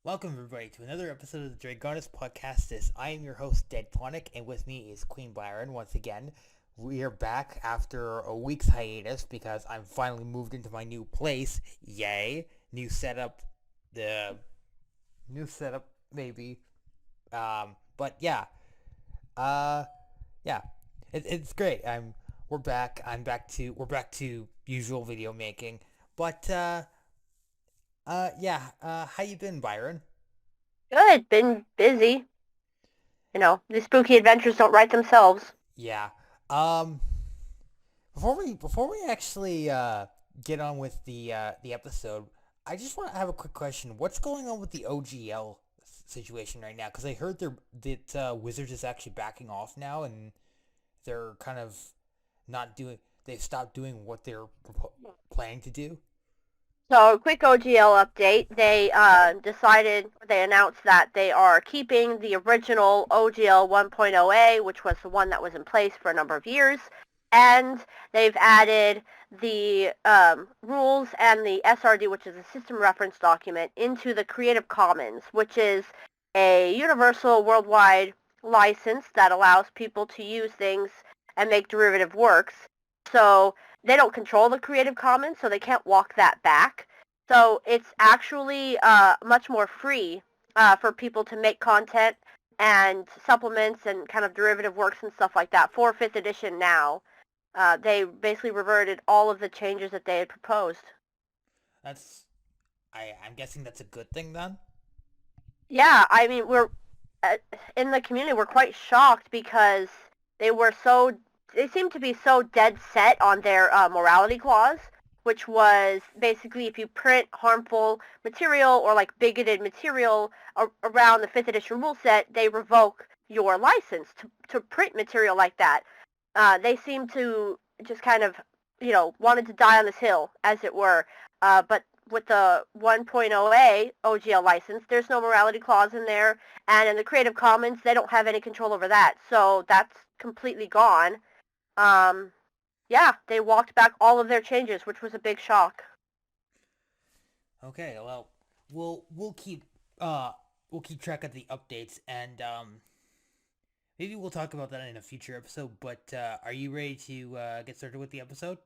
Welcome everybody to another episode of the Dragonus Podcastus. I am your host, Deadphonic, and with me is Queen Byron once again. We are back after a week's hiatus because I'm finally moved into my new place. Yay. New setup. New setup, maybe. But yeah. Uh, yeah. It's great. We're back. We're back to usual video making. But, how you been, Byron? Good. Been busy. The spooky adventures don't write themselves. Yeah. Um, before we actually get on with the episode, I just want to have a quick question. What's going on with the OGL situation right now? Because I heard that Wizards is actually backing off now, and they're kind of not doing. They've stopped doing what they're planning to do. So, quick OGL update. They announced that they are keeping the original OGL 1.0A, which was the one that was in place for a number of years, and they've added the rules and the SRD, which is a system reference document, into the Creative Commons, which is a universal worldwide license that allows people to use things and make derivative works. So they don't control the Creative Commons, so they can't walk that back. So it's actually much more free for people to make content and supplements and kind of derivative works and stuff like that for 5th edition now. They basically reverted all of the changes that they had proposed. That's I'm guessing that's a good thing then. Yeah, I mean, we're in the community, we're quite shocked because they were so, they seem to be so dead set on their morality clause, which was basically if you print harmful material or like bigoted material around the 5th edition rule set, they revoke your license to print material like that. They seem to just kind of, wanted to die on this hill, as it were. But with the 1.0A OGL license, there's no morality clause in there. And in the Creative Commons, they don't have any control over that. So that's completely gone. Um, yeah, they walked back all of their changes, which was a big shock. Okay, well, uh we'll keep track of the updates and maybe we'll talk about that in a future episode, but are you ready to get started with the episode?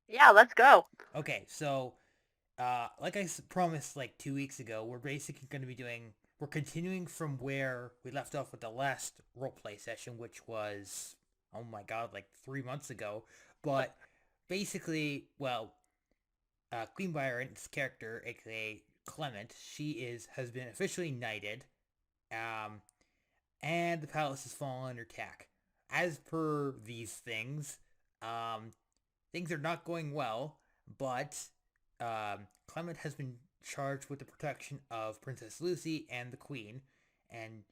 Yeah, let's go. Okay, so like I promised like 2 weeks ago, we're basically going to be we're continuing from where we left off with the last roleplay session, which was, oh my god, like 3 months ago. But basically, well, Queen Byron's character, aka Clement, has been officially knighted, um, and the palace has fallen under attack. As per these um, things are not going well, but Clement has been charged with the protection of Princess Lucy and the Queen, and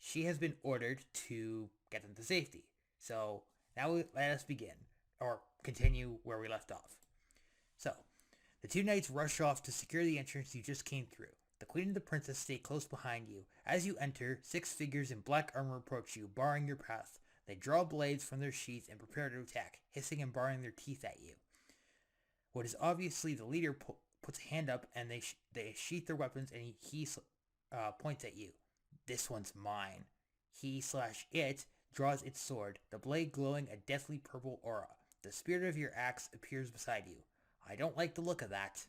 she has been ordered to get them to safety. So now let us begin, or continue where we left off. So, the two knights rush off to secure the entrance you just came through. The queen and the princess stay close behind you. As you enter, 6 figures in black armor approach you, barring your path. They draw blades from their sheaths and prepare to attack, hissing and baring their teeth at you. What is obviously the leader puts a hand up, and they sheath their weapons, and he points at you. This one's mine. He/it draws its sword, the blade glowing a deathly purple aura. The spirit of your axe appears beside you. I don't like the look of that.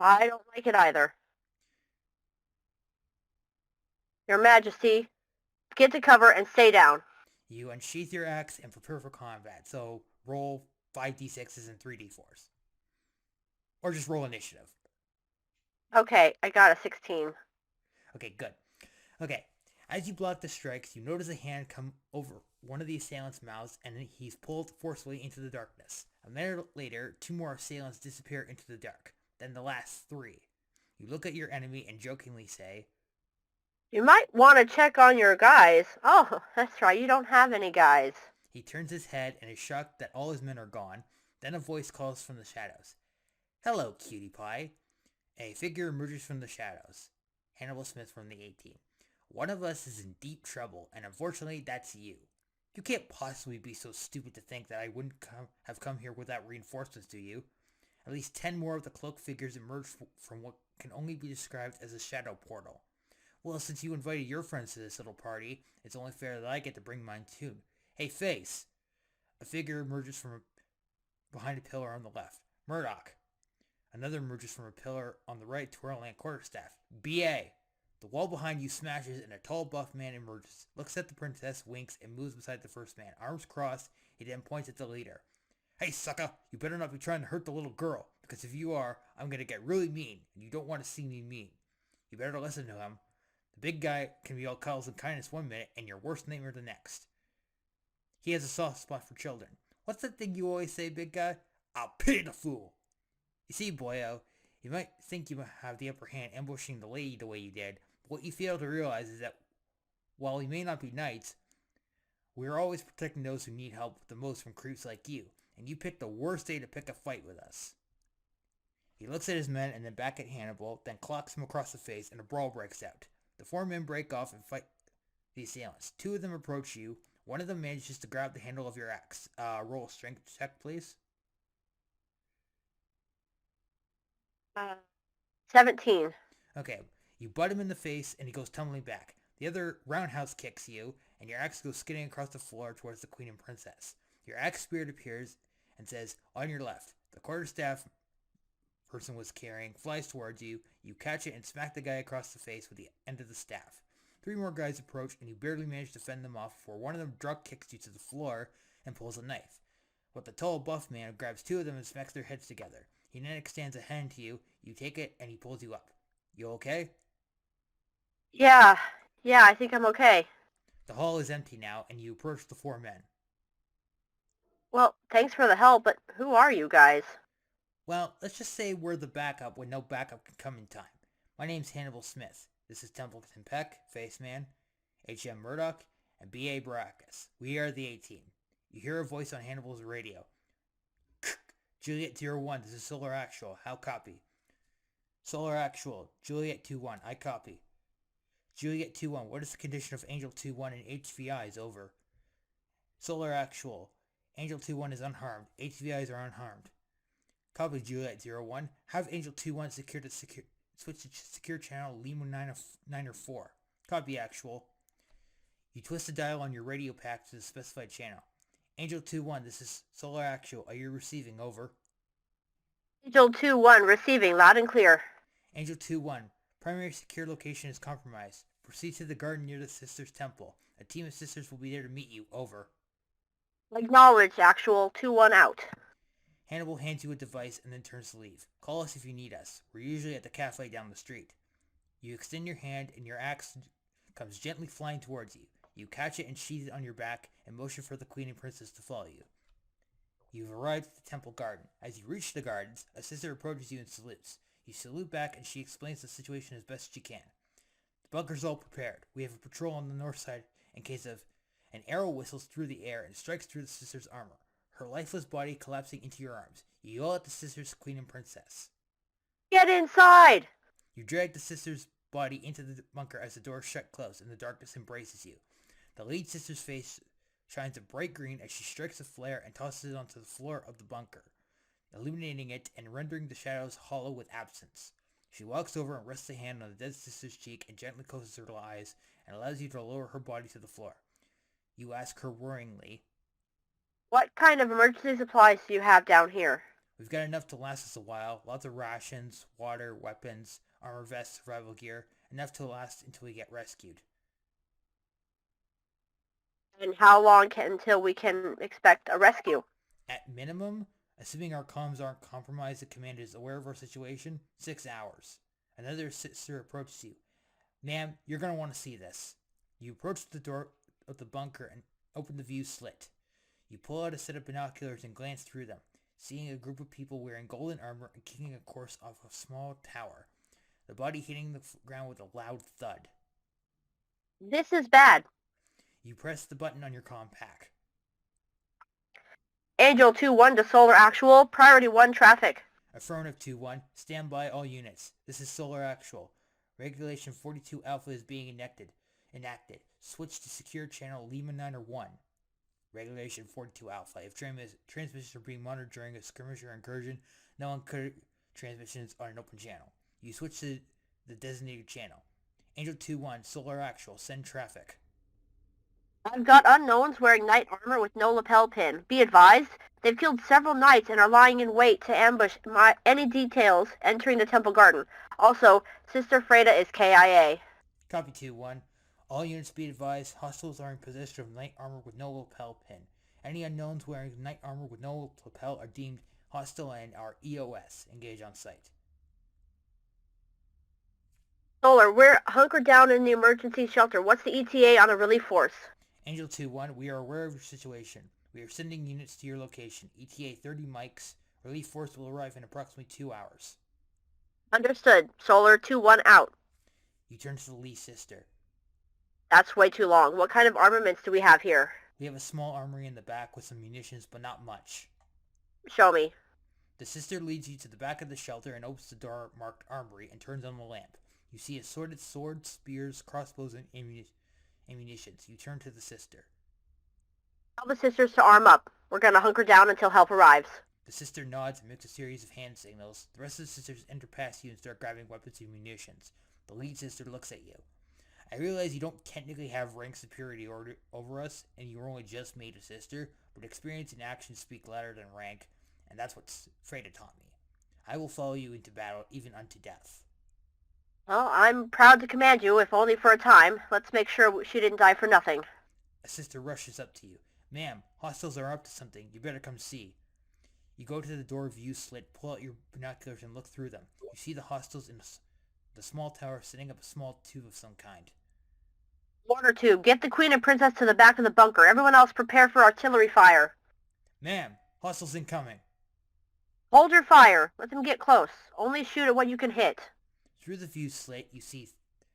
I don't like it either. Your Majesty, get to cover and stay down. You unsheath your axe and prepare for combat. So roll 5d6s and 3d4s. Or just roll initiative. Okay, I got a 16. Okay, good. Okay, as you block the strikes, you notice a hand come over one of the assailants' mouths, and he's pulled forcefully into the darkness. A minute later, 2 more assailants disappear into the dark. Then the last 3. You look at your enemy and jokingly say, You might want to check on your guys. Oh, that's right, you don't have any guys. He turns his head and is shocked that all his men are gone. Then a voice calls from the shadows. Hello, cutie pie. A figure emerges from the shadows. Hannibal Smith from the A-Team. One of us is in deep trouble, and unfortunately, that's you. You can't possibly be so stupid to think that I wouldn't have come here without reinforcements, do you? At least 10 more of the cloaked figures emerge from what can only be described as a shadow portal. Well, since you invited your friends to this little party, it's only fair that I get to bring mine too. Hey, Face! A figure emerges from behind a pillar on the left. Murdoch. Another emerges from a pillar on the right, twirling a quarterstaff. B.A. The wall behind you smashes and a tall, buff man emerges, looks at the princess, winks, and moves beside the first man. Arms crossed, he then points at the leader. Hey, sucker, you better not be trying to hurt the little girl, because if you are, I'm going to get really mean, and you don't want to see me mean. You better listen to him. The big guy can be all cuddles and kindness one minute, and your worst nightmare the next. He has a soft spot for children. What's that thing you always say, big guy? I'll pity the fool. You see, boyo, you might think you have the upper hand ambushing the lady the way you did, but what you fail to realize is that while we may not be knights, we're always protecting those who need help the most from creeps like you, and you picked the worst day to pick a fight with us. He looks at his men and then back at Hannibal, then clocks him across the face, and a brawl breaks out. The 4 men break off and fight the assailants. 2 of them approach you. One of them manages to grab the handle of your axe. Roll a strength check, please. 17. Okay, you butt him in the face and he goes tumbling back. The other roundhouse kicks you, and your axe goes skidding across the floor towards the queen and princess. Your axe spirit appears and says, on your left. The quarterstaff person was carrying flies towards you. You catch it and smack the guy across the face with the end of the staff. 3 more guys approach, and you barely manage to fend them off before one of them drug kicks you to the floor and pulls a knife. But the tall buff man grabs 2 of them and smacks their heads together. He then extends a hand to you. You take it, and he pulls you up. You okay? Yeah, I think I'm okay. The hall is empty now, and you approach the 4 men. Well, thanks for the help, but who are you guys? Well, let's just say we're the backup when no backup can come in time. My name's Hannibal Smith. This is Templeton Peck, Faceman, H.M. Murdoch, and B.A. Baracus. We are the A-Team. You hear a voice on Hannibal's radio. Juliet 01, this is Solar Actual. How copy? Solar Actual, Juliet 21, I copy. Juliet 21, what is the condition of Angel 21 and HVIs? Over. Solar Actual, Angel 21 is unharmed. HVIs are unharmed. Copy, Juliet 01. Have Angel 21 switch to secure channel Lima 904. Copy, Actual. You twist the dial on your radio pack to the specified channel. Angel 21, this is Solar Actual. Are you receiving? Over. Angel 21, receiving, loud and clear. Angel 21, primary secure location is compromised. Proceed to the garden near the Sisters' Temple. A team of sisters will be there to meet you. Over. Acknowledge, Actual. 21 out. Hannibal hands you a device and then turns to leave. Call us if you need us. We're usually at the cafe down the street. You extend your hand and your axe comes gently flying towards you. You catch it and sheath it on your back and motion for the queen and princess to follow you. You've arrived at the temple garden. As you reach the gardens, a sister approaches you and salutes. You salute back and she explains the situation as best she can. The bunker's all prepared. We have a patrol on the north side in case of an arrow whistles through the air and strikes through the sister's armor, her lifeless body collapsing into your arms. You yell at the sisters, queen and princess. Get inside! You drag the sister's body into the bunker as the door shut close and the darkness embraces you. The lead sister's face shines a bright green as she strikes a flare and tosses it onto the floor of the bunker, illuminating it and rendering the shadows hollow with absence. She walks over and rests a hand on the dead sister's cheek and gently closes her eyes and allows you to lower her body to the floor. You ask her worryingly, What kind of emergency supplies do you have down here? We've got enough to last us a while. Lots of rations, water, weapons, armor vests, survival gear. Enough to last until we get rescued. And how long until we can expect a rescue? At minimum, assuming our comms aren't compromised, the commander is aware of our situation, 6 hours. Another sister approaches you. Ma'am, you're going to want to see this. You approach the door of the bunker and open the view slit. You pull out a set of binoculars and glance through them, seeing a group of people wearing golden armor and kicking a course off a small tower, the body hitting the ground with a loud thud. This is bad. You press the button on your comm pack. Angel 2-1 to Solar Actual, Priority 1 traffic. Affirmative 2-1, stand by all units. This is Solar Actual. Regulation 42 Alpha is being enacted. Switch to secure channel Lima 901. Regulation 42 Alpha. If transmissions are being monitored during a skirmish or incursion, No unclear transmissions on an open channel. You switch to the designated channel. Angel 2-1, Solar Actual, send traffic. I've got unknowns wearing knight armor with no lapel pin. Be advised, they've killed several knights and are lying in wait to ambush any details entering the temple garden. Also, Sister Freda is KIA. Copy 2-1. All units be advised, hostiles are in possession of knight armor with no lapel pin. Any unknowns wearing knight armor with no lapel are deemed hostile and are EOS. Engage on site. Solar, we're hunkered down in the emergency shelter. What's the ETA on a relief force? Angel 2-1, we are aware of your situation. We are sending units to your location. ETA 30 mics. Relief force will arrive in approximately 2 hours. Understood. Solar 2-1 out. You turn to the Lee sister. That's way too long. What kind of armaments do we have here? We have a small armory in the back with some munitions, but not much. Show me. The sister leads you to the back of the shelter and opens the door marked armory and turns on the lamp. You see assorted swords, spears, crossbows, and ammunitions. You turn to the sister. Tell the sisters to arm up. We're gonna hunker down until help arrives. The sister nods and makes a series of hand signals. The rest of the sisters enter past you and start grabbing weapons and munitions. The lead sister looks at you. I realize you don't technically have rank superiority over us, and you were only just made a sister, but experience and action speak louder than rank, and that's what Freda taught me. I will follow you into battle, even unto death. Well, I'm proud to command you, if only for a time. Let's make sure she didn't die for nothing. A sister rushes up to you. Ma'am, hostiles are up to something. You better come see. You go to the door view slit, pull out your binoculars, and look through them. You see the hostiles in the small tower setting up a small tube of some kind. Mortar tube. Get the queen and princess to the back of the bunker. Everyone else prepare for artillery fire. Ma'am, hostiles incoming. Hold your fire. Let them get close. Only shoot at what you can hit. Through the view slit, you see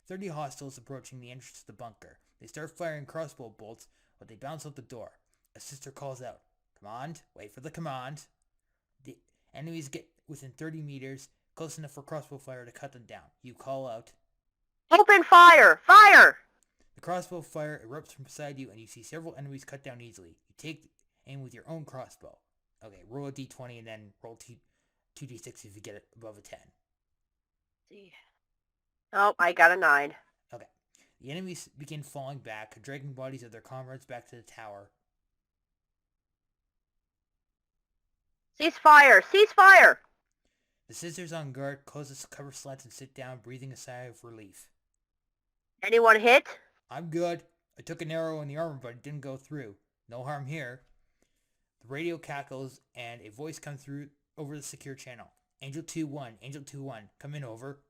30 hostiles approaching the entrance to the bunker. They start firing crossbow bolts, but they bounce out the door. A sister calls out, "Command, wait for the command." The enemies get within 30 meters, close enough for crossbow fire to cut them down. You call out, "Open fire! Fire!" The crossbow fire erupts from beside you, and you see several enemies cut down easily. You take aim with your own crossbow. Okay, roll a d20 and then roll 2d6 if you get it above a 10. Oh, I got a 9. Okay. The enemies begin falling back, dragging bodies of their comrades back to the tower. Cease fire! Cease fire! The sisters on guard close the cover slats and sit down, breathing a sigh of relief. Anyone hit? I'm good. I took an arrow in the armor, but it didn't go through. No harm here. The radio cackles, and a voice comes through over the secure channel. Angel 2-1, Angel 2-1, come in, over.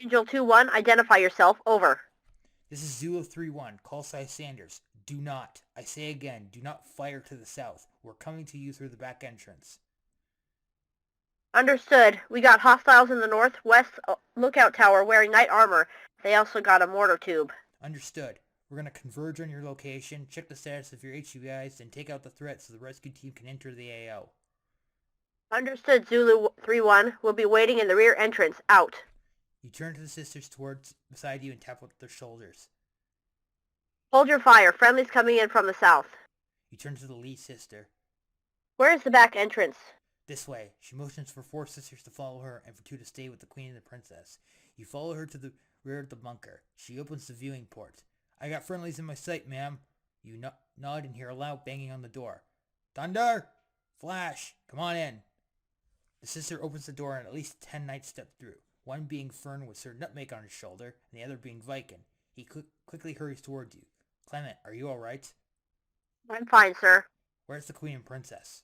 Angel 2-1, identify yourself, over. This is Zulu 3-1, call sign Sanders. Do not, I say again, do not fire to the south. We're coming to you through the back entrance. Understood. We got hostiles in the northwest lookout tower wearing knight armor. They also got a mortar tube. Understood. We're going to converge on your location, check the status of your HUIs, then take out the threat so the rescue team can enter the AO. Understood, Zulu 3-1. We'll be waiting in the rear entrance. Out. You turn to the sisters towards beside you and tap with their shoulders. Hold your fire. Friendly's coming in from the south. You turn to the lead sister. Where is the back entrance? This way. She motions for 4 sisters to follow her and for 2 to stay with the queen and the princess. You follow her to the rear of the bunker. She opens the viewing port. I got friendlies in my sight, ma'am. You nod and hear a loud banging on the door. Thunder! Flash! Come on in. The sister opens the door and at least 10 knights step through. One being Fern with Sir Nutmeg on his shoulder, and the other being Viking. He quickly hurries towards you. Clement, are you alright? I'm fine, sir. Where's the queen and princess?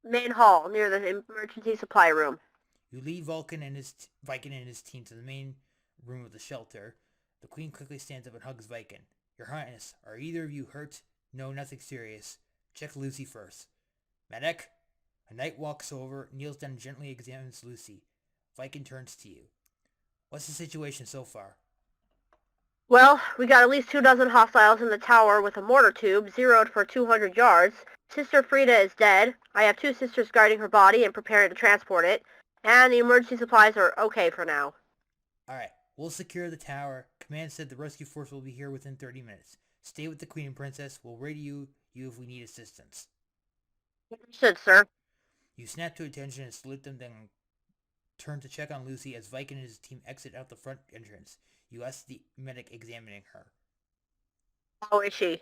Main hall, near the emergency supply room. You lead Viking and his team to the main room of the shelter. The queen quickly stands up and hugs Viking. Your Highness, are either of you hurt? No, nothing serious. Check Lucy first. Medic? A knight walks over, kneels down and gently examines Lucy. Viking turns to you. What's the situation so far? Well, we got at least 24 hostiles in the tower with a mortar tube, zeroed for 200 yards. Sister Freda is dead. I have 2 sisters guarding her body and preparing to transport it. And the emergency supplies are okay for now. Alright, we'll secure the tower. Command said the rescue force will be here within 30 minutes. Stay with the queen and princess. We'll radio you if we need assistance. Understood, sir. You snap to attention and salute them, then turn to check on Lucy as Viking and his team exit out the front entrance. You ask the medic examining her. How is she?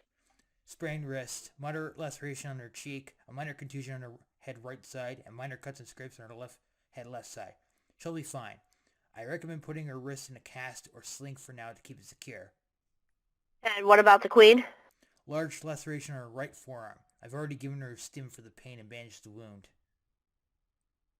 Sprained wrist, moderate laceration on her cheek, a minor contusion on her head right side, and minor cuts and scrapes on her left side. She'll be fine. I recommend putting her wrist in a cast or sling for now to keep it secure. And what about the queen? Large laceration on her right forearm. I've already given her a stim for the pain and bandaged the wound.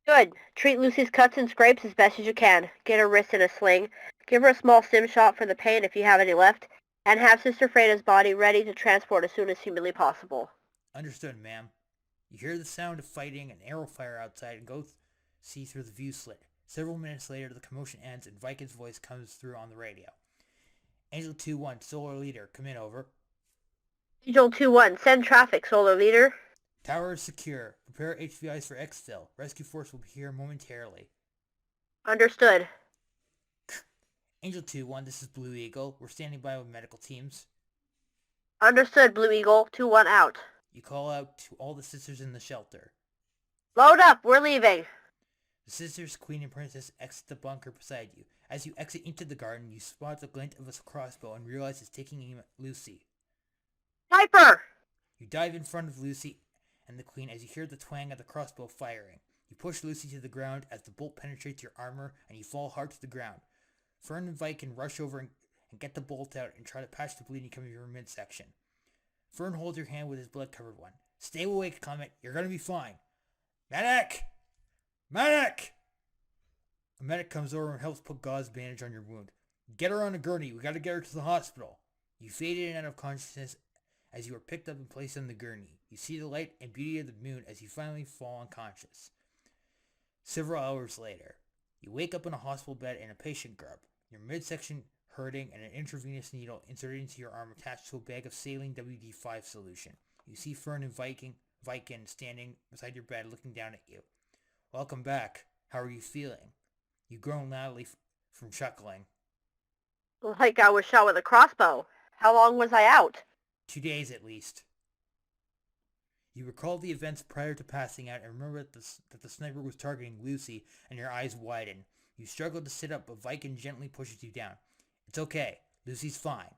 Good. Treat Lucy's cuts and scrapes as best as you can. Get her wrist in a sling. Give her a small stim shot for the pain if you have any left. And have Sister Freda's body ready to transport as soon as humanly possible. Understood, ma'am. You hear the sound of fighting and arrow fire outside and go see through the view slit. Several minutes later, the commotion ends and Viking's voice comes through on the radio. Angel 2-1, Solar Leader, come in, over. Angel 2-1, send traffic, Solar Leader. Tower is secure. Prepare HVIs for exfil. Rescue force will be here momentarily. Understood. Angel 2-1, this is Blue Eagle. We're standing by with medical teams. Understood, Blue Eagle. 2-1 out. You call out to all the sisters in the shelter. Load up, we're leaving. The sisters, Queen and Princess, exit the bunker beside you. As you exit into the garden, you spot the glint of a crossbow and realize it's taking aim at Lucy. Sniper! You dive in front of Lucy and the Queen as you hear the twang of the crossbow firing. You push Lucy to the ground as the bolt penetrates your armor and you fall hard to the ground. Fern and Viking rush over and get the bolt out and try to patch the bleeding coming from your midsection. Fern holds your hand with his blood-covered one. Stay awake, Clement. You're gonna be fine. Medic! Medic! A medic comes over and helps put gauze bandage on your wound. Get her on a gurney. We gotta get her to the hospital. You fade in and out of consciousness as you are picked up and placed on the gurney. You see the light and beauty of the moon as you finally fall unconscious. Several hours later, you wake up in a hospital bed in a patient garb. Your midsection hurting and an intravenous needle inserted into your arm attached to a bag of saline WD-5 solution. You see Fern and Viking standing beside your bed looking down at you. Welcome back. How are you feeling? You groan loudly from chuckling. Like I was shot with a crossbow. How long was I out? 2 days at least. You recall the events prior to passing out and remember that the sniper was targeting Lucy, and your eyes widen. You struggle to sit up, but Viking gently pushes you down. It's okay. Lucy's fine.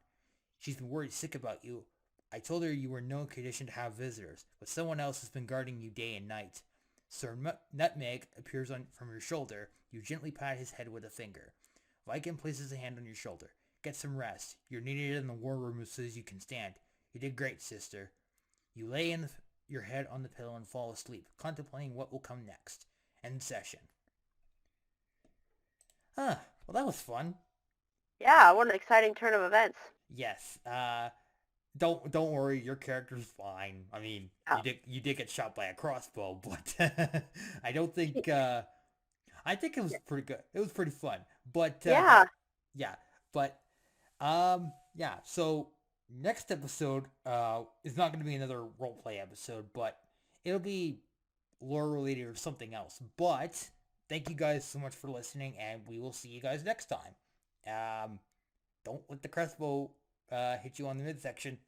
She's been worried sick about you. I told her you were in no condition to have visitors, but someone else has been guarding you day and night. Sir Nutmeg appears from your shoulder. You gently pat his head with a finger. Viking places a hand on your shoulder. Get some rest. You're needed in the war room as soon as you can stand. You did great, sister. You lay your head on the pillow and fall asleep, contemplating what will come next. End session. Well, that was fun. Yeah, what an exciting turn of events. Yes. Don't worry, your character's fine. I mean, you did get shot by a crossbow, but I don't think. I think it was pretty good. It was pretty fun, but yeah. But yeah. So next episode is not going to be another roleplay episode, but it'll be lore related or something else. But thank you guys so much for listening, and we will see you guys next time. Don't let the crossbow hit you on the midsection.